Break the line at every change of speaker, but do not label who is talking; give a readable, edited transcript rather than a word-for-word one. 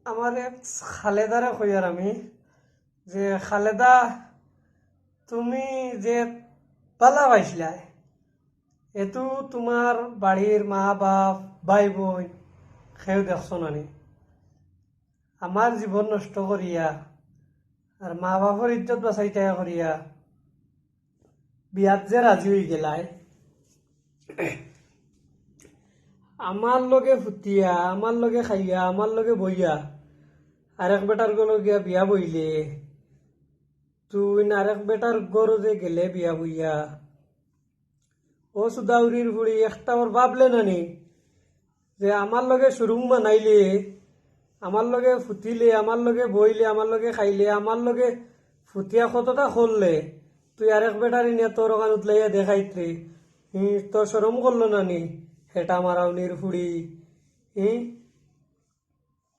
আমার এক খালেদারে কইয়ার আমি যে খালেদা তুমি যে পালা পাইছিলাই এতু তোমার বাড়ির মা বাপ ভাই বোন খেয়ে দেখছো নানি আমার জীবন নষ্ট করিয়া আর মা বাপর ইজ্জত বাঁচাইতে করিয়া বিয়াত যে রাজি হয়ে গেলাই আমার লগে ফুটিয়া আমার লগে খাইয়া আমার লগে বইয়া আরেক বেটার গলো গিয়া বিয়া বইলে তুই আরেক বেটার গরু যে গেলে বিয়া বইয়া ও সুদাউরির বুড়ি একটা ওর ভাবলে নানি যে আমার লগে শোরুম বানাইলে আমার লগে ফুটিলে আমার লগে বইলে আমার লগে খাইলে আমার লগে ফুটিয়া কতটা করলে তুই আরেক বেটারি নিয়ে তোর ওখান উতলাইয়া দেখাইত্রে তোর সরম করলো নানি হেটা মারাউনির ফুড়ি